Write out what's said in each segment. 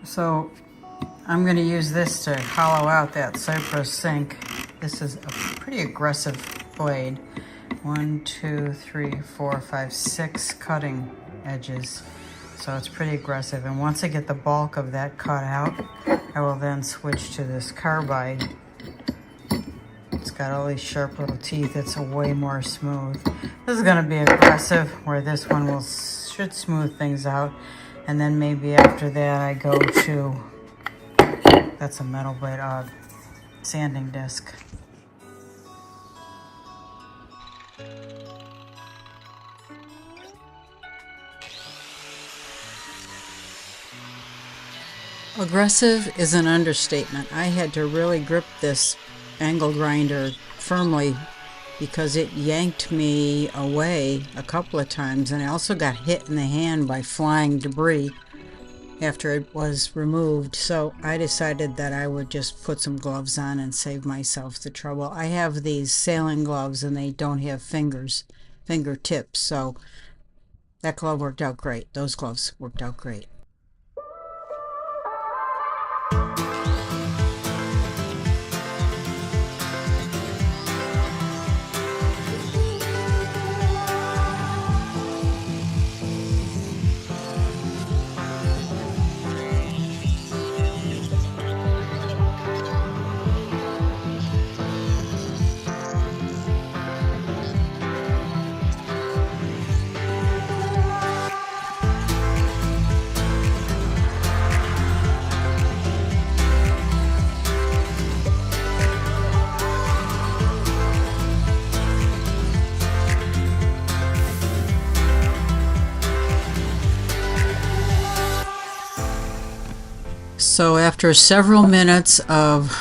So I'm going to use this to hollow out that cypress sink. This is a pretty aggressive blade. 1, 2, 3, 4, 5, 6 cutting edges. So it's pretty aggressive. And once I get the bulk of that cut out, I will then switch to this carbide. It's got all these sharp little teeth. It's way more smooth. This is going to be aggressive, where this one should smooth things out. And then maybe after that I go to, that's a metal blade, sanding disc. Aggressive is an understatement. I had to really grip this angle grinder firmly because it yanked me away a couple of times, and I also got hit in the hand by flying debris after it was removed. So I decided that I would just put some gloves on and save myself the trouble. I have these sailing gloves and they don't have fingertips, so that glove worked out great. Those gloves worked out great. So after several minutes of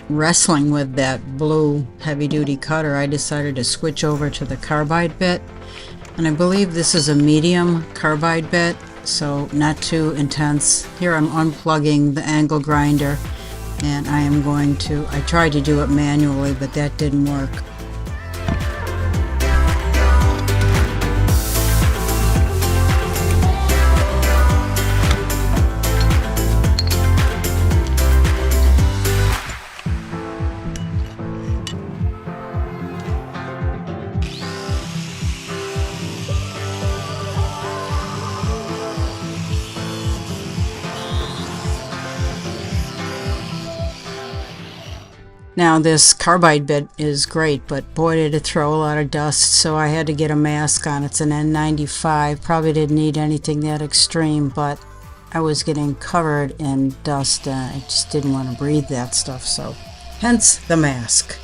wrestling with that blue heavy-duty cutter, I decided to switch over to the carbide bit. And I believe this is a medium carbide bit, so not too intense. Here I'm unplugging the angle grinder, and I tried to do it manually, but that didn't work. Now this carbide bit is great, but boy did it throw a lot of dust, so I had to get a mask on. It's an N95. Probably didn't need anything that extreme, but I was getting covered in dust and I just didn't want to breathe that stuff, so hence the mask.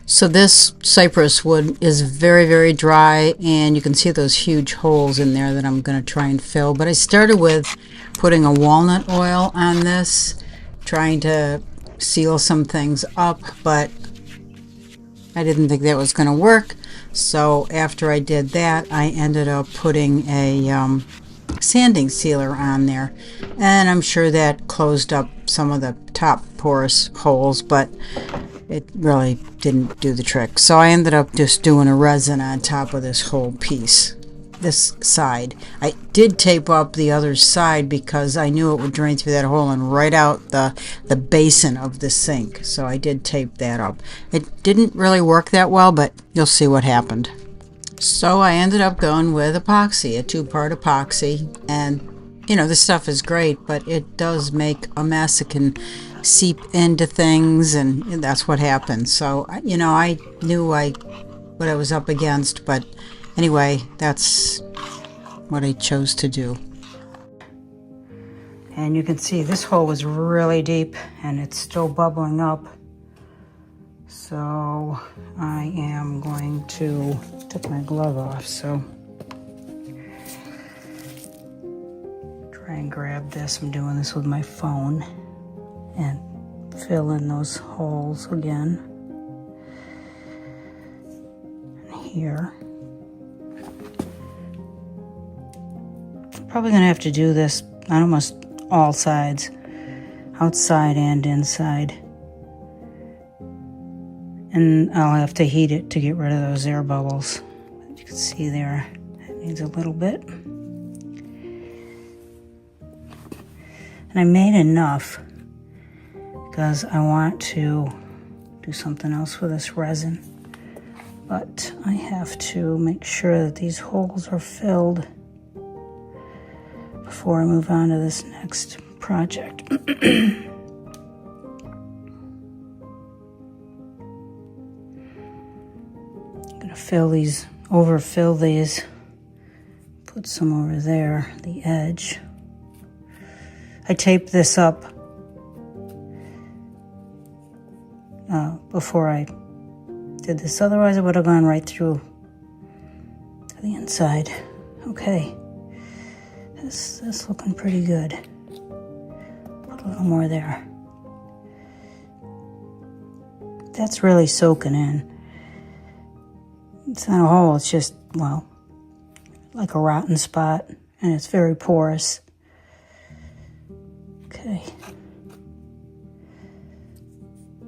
So this cypress wood is very, very dry, and you can see those huge holes in there that I'm going to try and fill. But I started with putting a walnut oil on this, trying to seal some things up, but I didn't think that was going to work. So after I did that, I ended up putting a sanding sealer on there, and I'm sure that closed up some of the top porous holes, but it really didn't do the trick. So I ended up just doing a resin on top of this whole piece, this side. I did tape up the other side because I knew it would drain through that hole and right out the basin of the sink. So I did tape that up. It didn't really work that well, but you'll see what happened. So I ended up going with epoxy, a 2-part epoxy, and you know, this stuff is great, but it does make a mess. It can seep into things, and that's what happened. So, you know, I knew what I was up against, but anyway, that's what I chose to do. And you can see this hole was really deep, and it's still bubbling up. So I am going to take my glove off, so try and grab this. I'm doing this with my phone and fill in those holes again. And here. I'm probably gonna have to do this on almost all sides, outside and inside. And I'll have to heat it to get rid of those air bubbles. As you can see there, it needs a little bit. And I made enough because I want to do something else with this resin. But I have to make sure that these holes are filled before I move on to this next project. Fill these, overfill these, put some over there, the edge. I taped this up before I did this, otherwise it would have gone right through to the inside. Okay, this is looking pretty good. Put a little more there. That's really soaking in. It's not a hole, it's just, well, like a rotten spot, and it's very porous. Okay.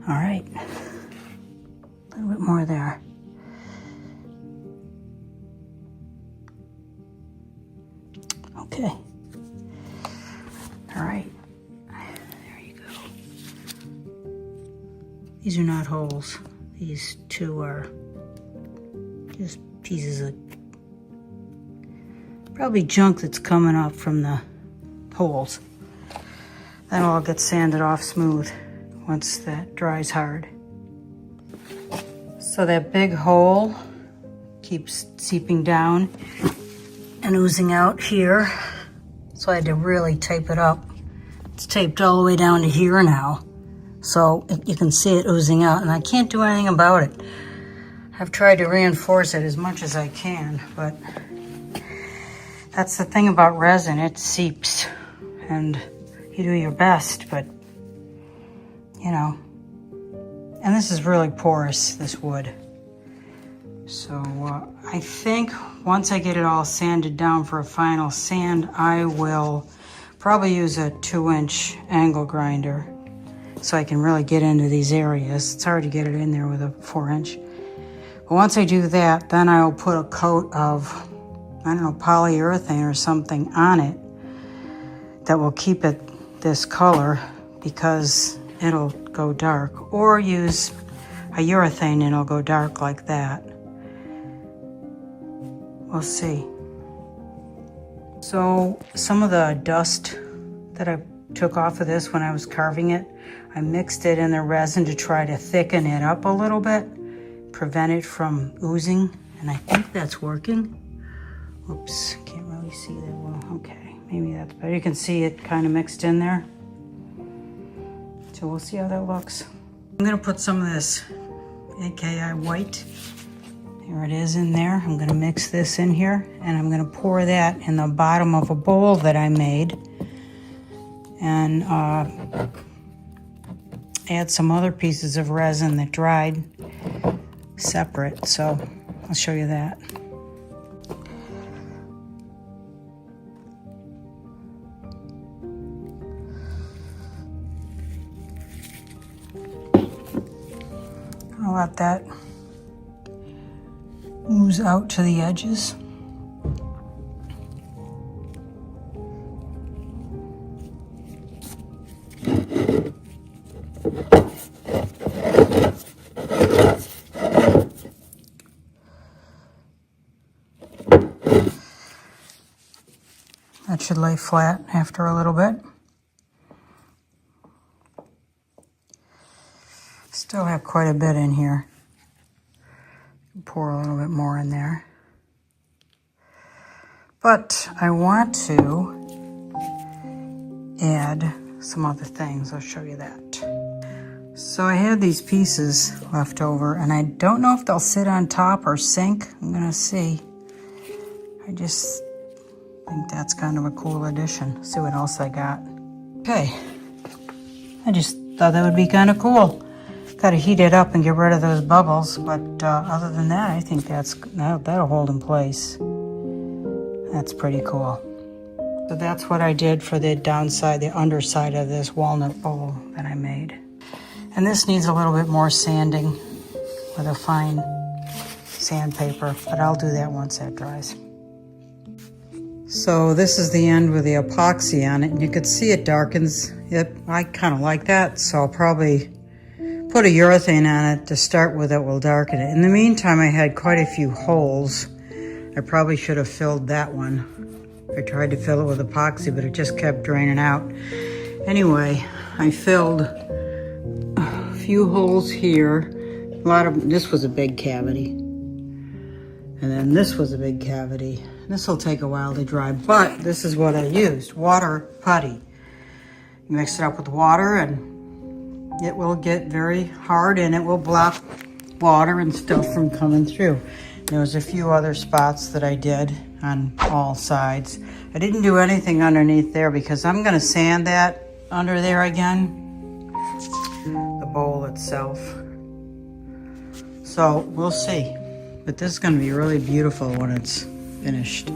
All right. A little bit more there. Okay. All right. There you go. These are not holes. These two are just pieces of probably junk that's coming up from the holes. That'll all get sanded off smooth once that dries hard. So that big hole keeps seeping down and oozing out here. So I had to really tape it up. It's taped all the way down to here now. So you can see it oozing out, and I can't do anything about it. I've tried to reinforce it as much as I can, but that's the thing about resin, it seeps, and you do your best, but you know, and this is really porous, this wood. So I think once I get it all sanded down for a final sand, I will probably use a 2-inch angle grinder so I can really get into these areas. It's hard to get it in there with a 4-inch. But once I do that, then I'll put a coat of, I don't know, polyurethane or something on it that will keep it this color because it'll go dark. Or use a urethane and it'll go dark like that. We'll see. So some of the dust that I took off of this when I was carving it, I mixed it in the resin to try to thicken it up a little bit, prevent it from oozing, and I think that's working. Oops, can't really see that well. Okay, maybe that's better. You can see it kind of mixed in there. So we'll see how that looks. I'm gonna put some of this AKI white. Here it is in there. I'm going to mix this in here, and I'm going to pour that in the bottom of a bowl that I made, and add some other pieces of resin that dried separate. So I'll show you that. I'll let that ooze out to the edges. That should lay flat after a little bit. Still have quite a bit in here. Pour a little bit more in there. But I want to add some other things. I'll show you that. So I had these pieces left over, and I don't know if they'll sit on top or sink. I'm gonna see. I just think that's kind of a cool addition. See what else I got. Okay, I just thought that would be kind of cool. Got to heat it up and get rid of those bubbles, but other than that, I think that'll hold in place. That's pretty cool. So that's what I did for the downside, the underside of this walnut bowl that I made. And this needs a little bit more sanding with a fine sandpaper, but I'll do that once that dries. So this is the end with the epoxy on it, and you can see it darkens. I kind of like that, so I'll probably put a urethane on it to start with that will darken it. In the meantime, I had quite a few holes. I probably should have filled that one. I tried to fill it with epoxy, but it just kept draining out. Anyway, I filled a few holes here. This was a big cavity. And then this was a big cavity. This will take a while to dry, but this is what I used, water putty. You mix it up with water and it will get very hard and it will block water and stuff from coming through. There was a few other spots that I did on all sides. I didn't do anything underneath there because I'm gonna sand that under there again, the bowl itself. So we'll see. But this is gonna be really beautiful when it's finished.